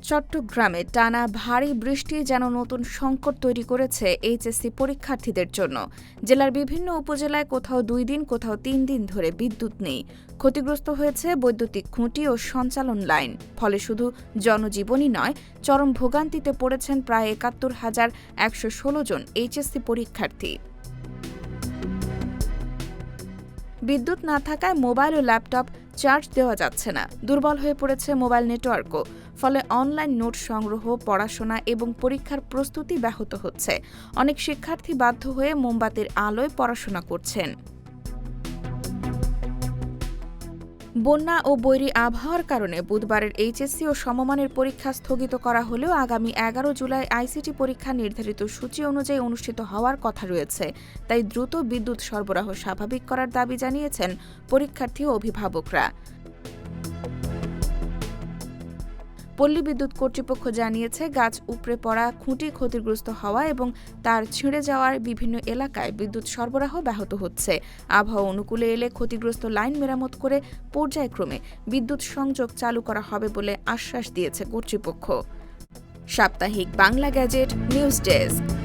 চট্টগ্রামে টানা ভারী বৃষ্টি যেন নতুন সংকট তৈরি করেছে এইচএসসি পরীক্ষার্থীদের জন্য। জেলার বিভিন্ন উপজেলায় কোথাও 2 দিন কোথাও 3 দিন ধরে বিদ্যুৎ নেই। ক্ষতিগ্রস্ত হয়েছে বৈদ্যুতিক খুঁটি ও সঞ্চালন লাইন। ফলে শুধু জনজীবনই নয়, চরম ভোগান্তিতে পড়েছেন প্রায় ৭১,১১৬ জন এইচএসসি পরীক্ষার্থী। বিদ্যুৎ না থাকায় মোবাইল ও ল্যাপটপ চার্জ দেওয়া যাচ্ছে না। দুর্বল হয়ে পড়েছে মোবাইল নেটওয়ার্কও। ফলে অনলাইন নোট সংগ্রহ, পড়াশোনা এবং পরীক্ষার প্রস্তুতি ব্যাহত হচ্ছে। অনেক শিক্ষার্থী বাধ্য হয়ে মোমবাতির আলোয় পড়াশোনা করছেন। বন্যা ও বৈরী আবহাওয়ার কারণে বুধবারের এইচএসসি ও সমমানের পরীক্ষা স্থগিত করা হলেও আগামী ১১ জুলাই আইসিটি পরীক্ষা নির্ধারিত সূচি অনুযায়ী অনুষ্ঠিত হওয়ার কথা রয়েছে। তাই দ্রুত বিদ্যুৎ সরবরাহ স্বাভাবিক করার দাবি জানিয়েছেন পরীক্ষার্থী ও অভিভাবকরা। পল্লী বিদ্যুৎ কর্তৃপক্ষ জানিয়েছে, গাছ উপড়ে পড়া, খুঁটি ক্ষতিগ্রস্ত হওয়া এবং তার ছিঁড়ে যাওয়ার বিভিন্ন এলাকায় বিদ্যুৎ সরবরাহ ব্যাহত হচ্ছে। আবহাওয়া অনুকূলে এলে ক্ষতিগ্রস্ত লাইন মেরামত করে পর্যায়ক্রমে বিদ্যুৎ সংযোগ চালু করা হবে বলে আশ্বাস দিয়েছে কর্তৃপক্ষ। সাপ্তাহিক বাংলা গ্যাজেট নিউজ ডেস্ক।